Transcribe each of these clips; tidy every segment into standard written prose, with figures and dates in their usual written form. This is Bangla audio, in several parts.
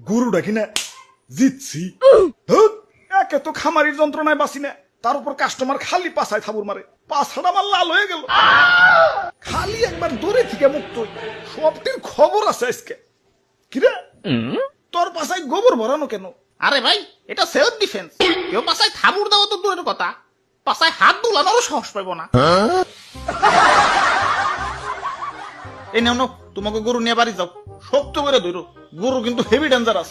গরু ডাকি না জিতছি। একে তো খামারির যন্ত্রণায় বাঁচি না, তার উপর কাস্টমার খালি পাছায় থাবুর মারে, পাছাটা আমার লাল হয়ে গেল। খালি একবার দূরে থেকে মুক্ত সবটির খবর আছে আজকে। কিরে তোর পাছায় গোবর ভরানো কেন? আরে ভাই, এটা সেলফ ডিফেন্স। কেউ পাছায় থাবুর দেওয়া তো দূরের কথা, পাছায় হাত দুলানোরও সাহস পাইব না। এই নেও, তোমাকে গরু নিয়ে বাড়ি যাও, শক্ত করে ধরো, গরু কিন্তু হেভি ডেঞ্জারাস।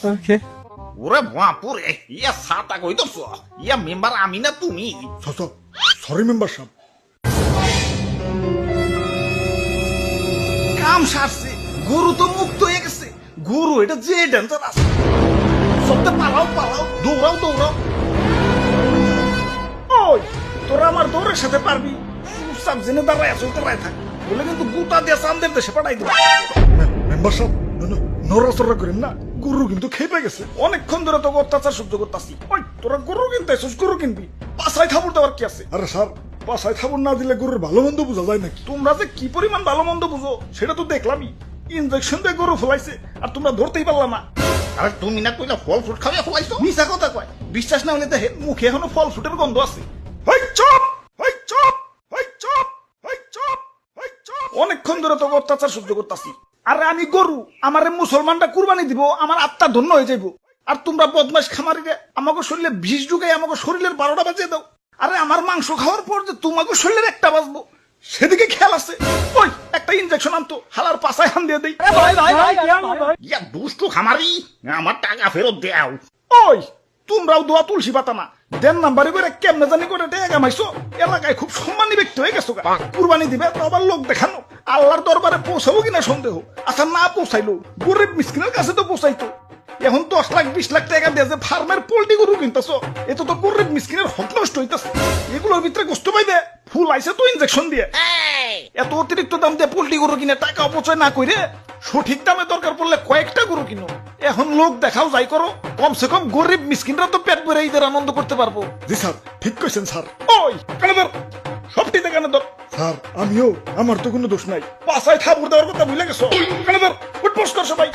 ওরে বাপুরে, ইয়া সাতা কই দছ, ইয়া মেম্বার আমি না তুমি। সরি মেম্বার সাহেব। কাম সারছে, গরু তো মুক্ত হয়ে গেছে। গরু এটা যে ডেঞ্জারাস, সবটা পালাও পালাও, দৌড়াও দৌড়াও। ওই তোরা আমার দৌড়ের সাথে পারবি? চুপচাপ জেনে দাঁড়ায় আছো, দাঁড়ায় থাক, বলে কিন্তু গুতা দিয়ে চান্দের দেশে পাঠাই দেবে। মেম্বার সাহেব নড়াচড়া করেন না, গরু কিন্তু খেপে গেছে। অনেকক্ষণ ধরে তো অত্যাচার সহ্য করতেছি। ওই তোরা গরু কিনতে আসছিস, গরু কিনবি, পাছায় থাবুর দেওয়ার কি আছে? আরে স্যার, পাছায় থাবুর না দিলে গরুর ভালো মন্দ বোঝা যায় নাকি? তোমরা যে কি পরিমাণ ভালো মন্দ বুঝো সেটা তো দেখলামই। ইনজেকশন দিয়ে গরু ফলাইছে আর তোমরা ধরতেই পারলাম না। আরে তুমি না কইলা ফল ফ্রুট খাওয়া ফলাইছো? মিছা কথা কয়, বিশ্বাস না হলে দেখে মুখে এখনো ফল ফ্রুটের গন্ধ আছে। ওই চুপ, ওই চুপ, ওই চুপ, ওই চুপ, ওই চুপ। অনেকক্ষণ ধরে তো অত্যাচার সহ্য করতেছি। আরে আমি গরু, আমারে মুসলমানটা কুরবানি দিব, আমার আত্মা ধন্য হয়ে যাইব। আর তোমরা বদমাশ খামারিরে আমাকে শরীরে বিষ ঢুকাই আমাকে শরীরের 12টা বাজিয়ে দাও। আরে আমার মাংস খাওয়ার পর যে তোমাকে শরীরের একটা বাজবো সেদিকে খেয়াল আছে? ওই একটা ইনজেকশন আনতো, হালার পাছায় হান দিয়ে দেই। ইয়া দুষ্টু খামারি, আমার টাকা ফেরত দাও। ওই তোমরাও দোয়া তুলসী পাতা না, দেন নাম্বারে করে কেমনে জানি করে টেকা কামাইছো। এলাকায় খুব সম্মানী ব্যক্তি হয়ে গেছো, কুরবানি দিবে তো আবার লোক দেখানো। আল্লাহর দরবারে পৌঁছাবো কিনা সন্দেহ। আচ্ছা না পৌঁছাইলো, গরিব মিসকিনের কাছে তো পৌঁছাইতো। এখন 10 লাখ 20 লাখ টাকা দিয়ে যে ফার্মের পোল্ট্রি গরু কিনতেছ, এত তো গরিব মিসকিনের হক নষ্ট হইতেছে। এগুলোর ভিতরে গোস্ত পাইবে, ফুল আইছে তো ইনজেকশন দিয়ে। এত অতিরিক্ত দাম দিয়ে পোল্ট্রি গরু কিনে টাকা অপচয় না করে সঠিক দামে দরকার পড়লে কয়েকটা গরু কিনো। এখন লোক দেখাও যাই করো, কমসে কম গরিব মিসকিনরা তো পেট ভরে ঈদের আনন্দ করতে পারবো। জি স্যার, ঠিক কইছেন স্যার। ওই কানে ধর, সবটিতে কানে ধর। স্যার আমিও, আমার তো কোনো দোষ নাই। পাছায় থাবুর দেওয়ার কথা ভুলে গেছো। কানে ধর, উঠবস কর সবাই।